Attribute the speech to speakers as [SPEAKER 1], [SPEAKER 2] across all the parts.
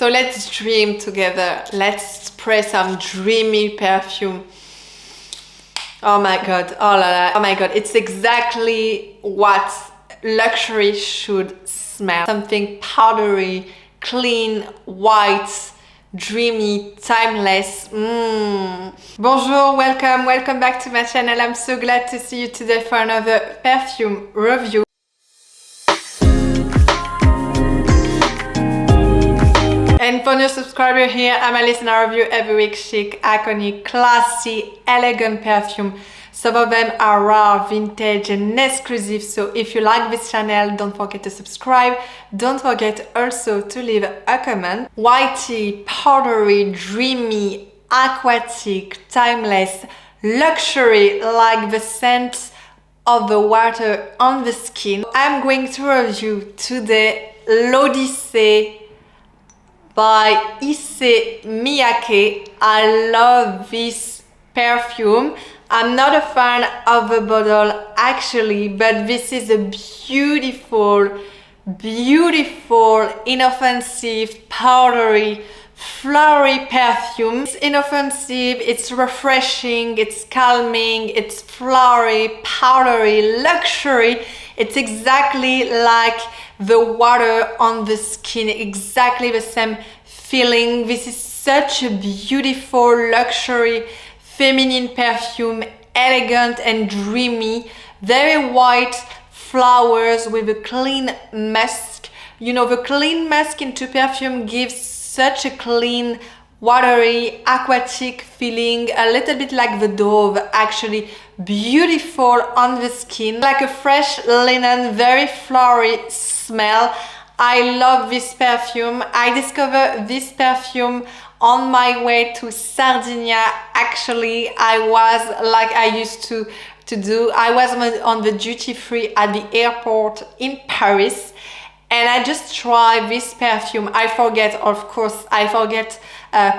[SPEAKER 1] So let's dream together. Let's spray some dreamy perfume. Oh my god, oh la la, oh my god, it's exactly what luxury should smell. Something powdery, clean, white, dreamy, timeless. Bonjour, welcome back to my channel. I'm so glad to see you today for another perfume review. And for new subscriber here, I'm a listener review every week. Chic, iconic, classy, elegant perfume. Some of them are rare, vintage and exclusive. So if you like this channel, don't forget to subscribe. Don't forget also to leave a comment. Whitey, powdery, dreamy, aquatic, timeless, luxury, like the scent of the water on the skin. I'm going to review today l'Odyssée by Miyake. I love this perfume. I'm not a fan of the bottle actually, but this is a beautiful, inoffensive, powdery, flowery perfume. It's inoffensive, it's refreshing, it's calming, it's flowery, powdery, luxury. It's exactly like the water on the skin, exactly the same feeling. This is such a beautiful, luxury, feminine perfume, elegant and dreamy, very white flowers with a clean musk. You know, the clean musk into perfume gives such a clean, watery, aquatic feeling, a little bit like the Dove actually. Beautiful on the skin, like a fresh linen, very flowery smell. I love this perfume. I discovered this perfume on my way to Sardinia. Actually, I was like I used to do. I was on the duty free at the airport in Paris, and I just tried this perfume. I forget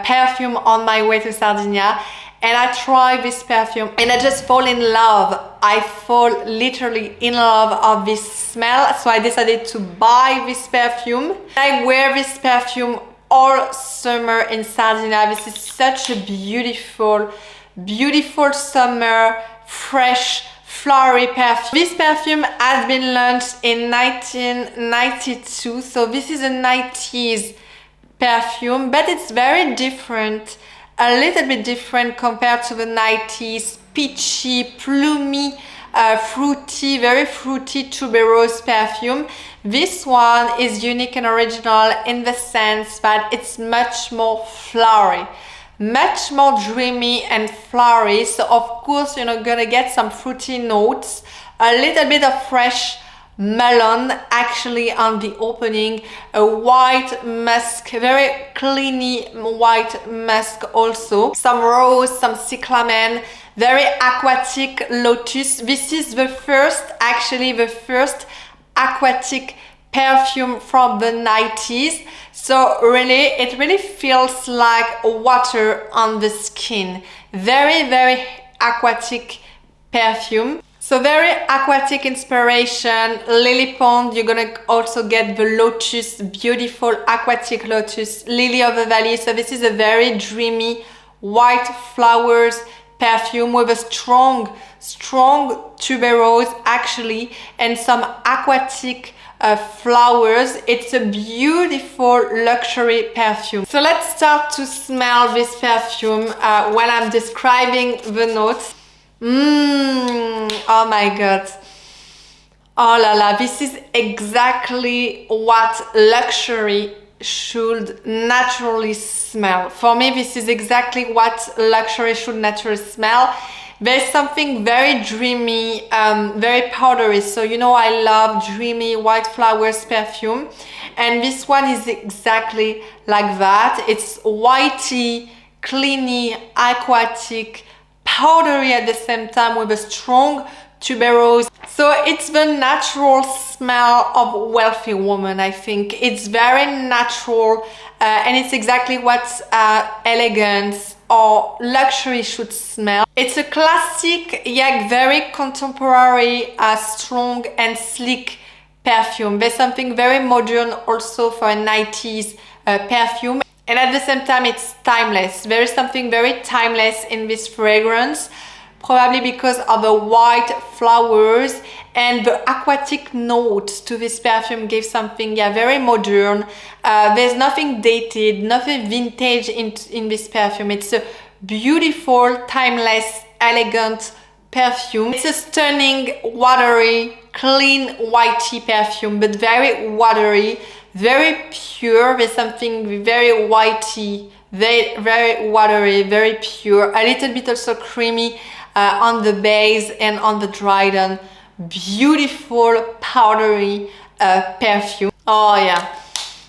[SPEAKER 1] perfume on my way to Sardinia, and I tried this perfume and I just fall in love. I fall literally in love of this smell, so I decided to buy this perfume. I wear this perfume all summer in Sardinia. This is such a beautiful summer, fresh, flowery perfume. This perfume has been launched in 1992, so this is a 90s perfume, but it's very different, a little bit different compared to the 90s peachy, plumey, fruity, very fruity tuberose perfume. This one is unique and original in the sense that it's much more flowery, much more dreamy and flowery. So of course you're gonna get some fruity notes, a little bit of fresh melon actually on the opening, a white musk, very cleany white musk, also some rose, some cyclamen, very aquatic lotus. This is the first aquatic perfume from the 90s. So really, it really feels like water on the skin. Very aquatic perfume. So very aquatic inspiration, lily pond. You're gonna also get the lotus, beautiful aquatic lotus, lily of the valley. So this is a very dreamy white flowers perfume with a strong tuberose actually, and some aquatic flowers. It's a beautiful luxury perfume. So let's start to smell this perfume while I'm describing the notes. Oh my god, oh la la, this is exactly what luxury should naturally smell. For me, this is exactly what luxury should naturally smell. There's something very dreamy, very powdery. So you know I love dreamy white flowers perfume, and this one is exactly like that. It's whitey, cleany, aquatic, powdery at the same time with a strong tuberose. So it's the natural smell of wealthy woman. I think it's very natural, and it's exactly what elegance or luxury should smell. It's a classic yet very contemporary, strong and sleek perfume. There's something very modern also for a 90s perfume. And at the same time, it's timeless. There is something very timeless in this fragrance, probably because of the white flowers and the aquatic notes to this perfume give something, yeah, very modern. There's nothing dated, nothing vintage in this perfume. It's a beautiful, timeless, elegant perfume. It's a stunning, watery, clean, whitey perfume, but very watery, very pure. There's something very whitey, very watery, very pure, a little bit also creamy on the base and on the dry down. Beautiful, powdery perfume. Oh yeah.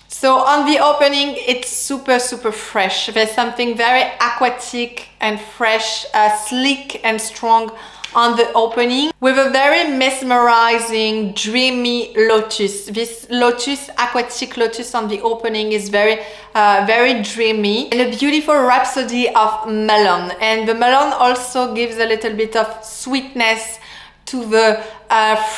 [SPEAKER 1] So on the opening, it's super fresh. There's something very aquatic and fresh, sleek and strong on the opening, with a very mesmerizing, dreamy lotus. This lotus, aquatic lotus on the opening is very dreamy, and a beautiful rhapsody of melon. And the melon also gives a little bit of sweetness to the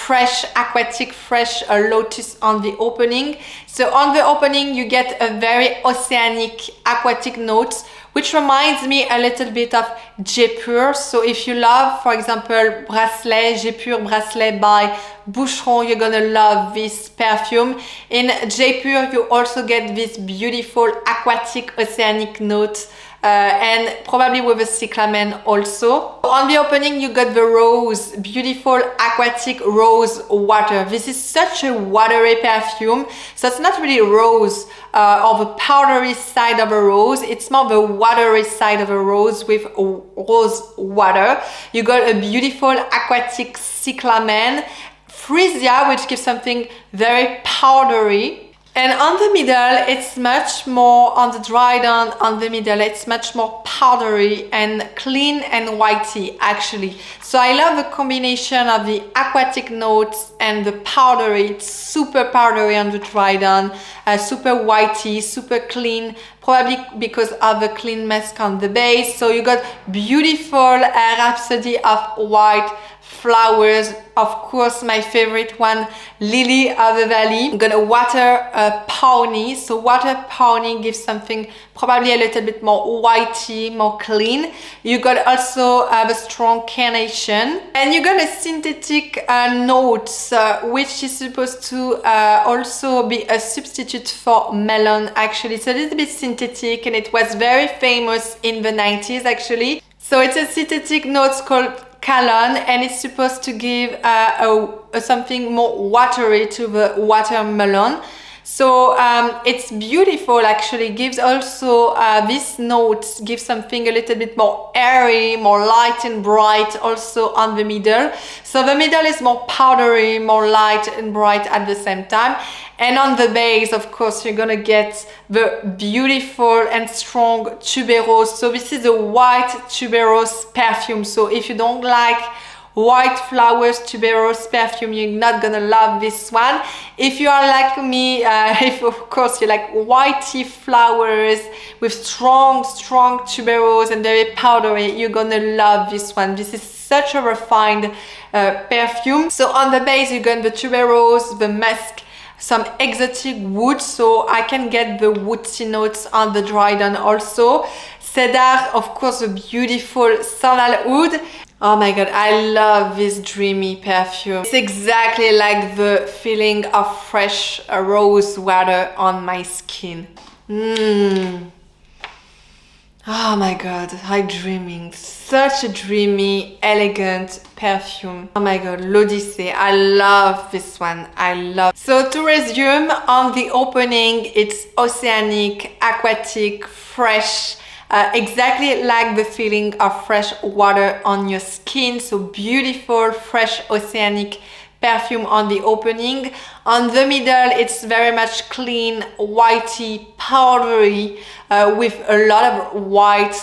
[SPEAKER 1] fresh, aquatic, fresh lotus on the opening. So on the opening, you get a very oceanic, aquatic notes, which reminds me a little bit of Jaipur. So if you love, for example, Bracelet, Jaipur Bracelet by Boucheron, you're gonna love this perfume. In Jaipur, you also get this beautiful aquatic, oceanic notes, and probably with a cyclamen also. On the opening, you got the rose, beautiful aquatic rose water. This is such a watery perfume, so it's not really rose or the powdery side of a rose, it's more the watery side of a rose with rose water. You got a beautiful aquatic cyclamen, freesia, which gives something very powdery. And on the middle, it's much more, on the dry down, on the middle, it's much more powdery and clean and whitey, actually. So I love the combination of the aquatic notes and the powdery. It's super powdery on the dry down, super whitey, super clean, probably because of the clean mask on the base. So you got beautiful rhapsody of white flowers. Of course, my favorite one, lily of the valley. I'm gonna water peony. So water peony gives something probably a little bit more whitey, more clean. You got also the strong carnation, and you got a synthetic notes, which is supposed to also be a substitute for melon. Actually, it's a little bit synthetic, and it was very famous in the 90s actually. So it's a synthetic notes called Calon, and it's supposed to give something more watery to the watermelon. So it's beautiful actually. Gives also this notes give something a little bit more airy, more light and bright also on the middle. So the middle is more powdery, more light and bright at the same time. And on the base, of course, you're gonna get the beautiful and strong tuberose. So this is a white tuberose perfume. So if you don't like white flowers tuberose perfume, you're not gonna love this one. If you are like me, if of course you like whitey flowers with strong tuberose and very powdery, you're gonna love this one. This is such a refined perfume. So on the base, you got the tuberose, the musk, some exotic wood, so I can get the woodsy notes on the dry down also. Cedar, of course, a beautiful sandalwood. Oh my god, I love this Dreamy perfume. It's exactly like the feeling of fresh rose water on my skin. Oh my god, I'm dreaming. Such a dreamy, elegant perfume. Oh my god, l'Odyssée. I love this one. I love. So to resume, on the opening, it's oceanic, aquatic, fresh. Exactly like the feeling of fresh water on your skin. So beautiful, fresh, oceanic perfume on the opening. On the middle, it's very much clean, whitey, powdery, with a lot of white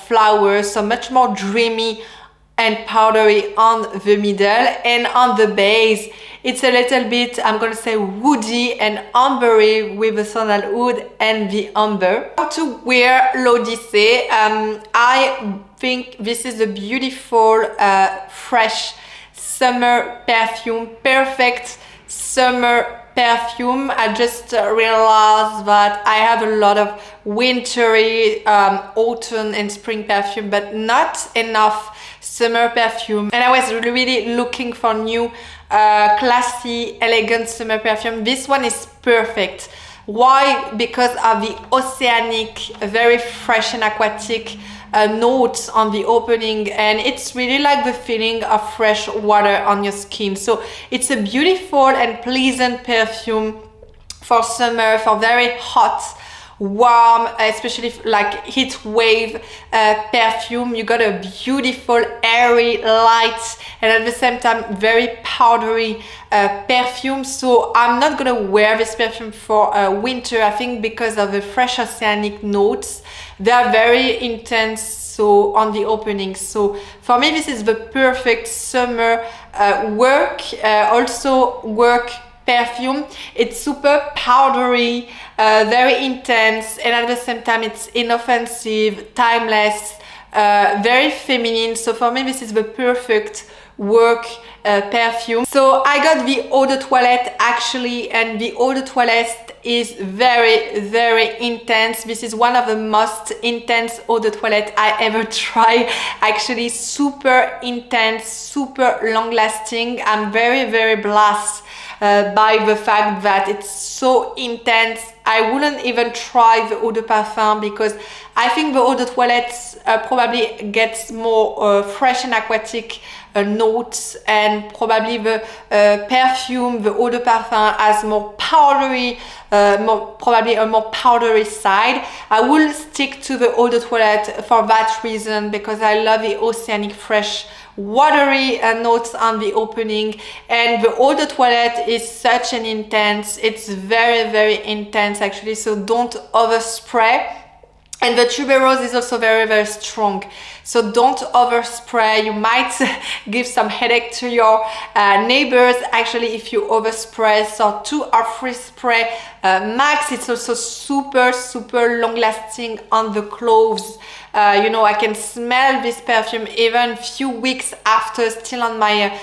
[SPEAKER 1] flowers, so much more dreamy and powdery on the middle. And on the base, it's a little bit, I'm gonna say, woody and ambery with the sandalwood and the amber. How to wear l'Odyssée? I think this is a beautiful, fresh summer perfume, perfect summer perfume. I just realized that I have a lot of wintry, autumn and spring perfume, but not enough summer perfume. And I was really looking for new, classy, elegant summer perfume. This one is perfect. Why? Because of the oceanic, very fresh and aquatic notes on the opening, and it's really like the feeling of fresh water on your skin. So it's a beautiful and pleasant perfume for summer, for very hot, warm, especially like heat wave perfume. You got a beautiful, airy, light, and at the same time very powdery perfume. So I'm not gonna wear this perfume for winter, I think, because of the fresh oceanic notes. They are very intense, so on the opening. So for me, this is the perfect summer also work perfume. It's super powdery, very intense, and at the same time it's inoffensive, timeless, very feminine. So for me, this is the perfect work perfume. So I got the eau de toilette actually, and the eau de toilette is very intense. This is one of the most intense eau de toilette I ever tried. Actually, super intense, super long lasting. I'm very blessed by the fact that it's so intense. I wouldn't even try the eau de parfum because I think the eau de toilette probably gets more fresh and aquatic notes, and probably the perfume, the eau de parfum, has more powdery, probably a more powdery side. I will stick to the eau de toilette for that reason, because I love the oceanic fresh watery notes on the opening, and the eau de toilette is such an intense, it's very intense actually, so don't overspray. And the tuberose is also very strong, so don't overspray. You might give some headache to your neighbors actually if you overspray. So 2 or 3 spray max. It's also super long lasting on the clothes. You know, I can smell this perfume even few weeks after, still on my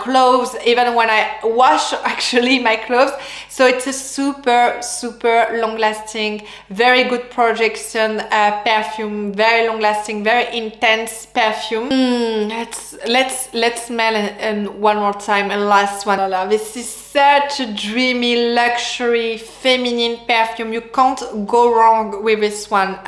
[SPEAKER 1] clothes, even when I wash actually my clothes. So it's a super long lasting, very good projection perfume, very long lasting, very intense perfume. Let's smell and one more time, and last one. This is such a dreamy, luxury, feminine perfume. You can't go wrong with this one.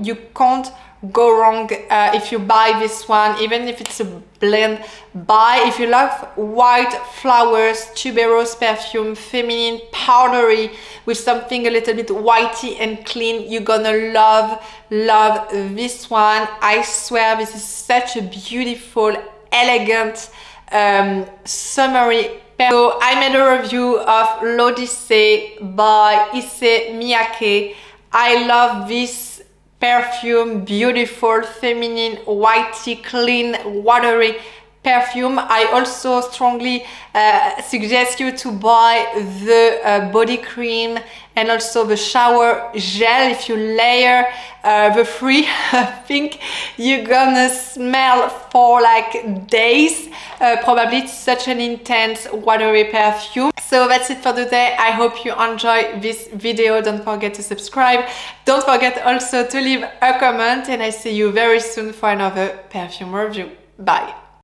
[SPEAKER 1] You can't go wrong if you buy this one, even if it's a blend. Buy if you love white flowers, tuberose perfume, feminine, powdery, with something a little bit whitey and clean. You're gonna love this one. I swear, this is such a beautiful, elegant, summery. So I made a review of l'Odyssée by issey Miyake. I love this perfume, beautiful, feminine, whitey, clean, watery perfume. I also strongly suggest you to buy the body cream and also the shower gel. If you layer the three, I think you're gonna smell for like days. Probably it's such an intense watery perfume. So that's it for today. I hope you enjoy this video. Don't forget to subscribe. Don't forget also to leave a comment, and I see you very soon for another perfume review. Bye.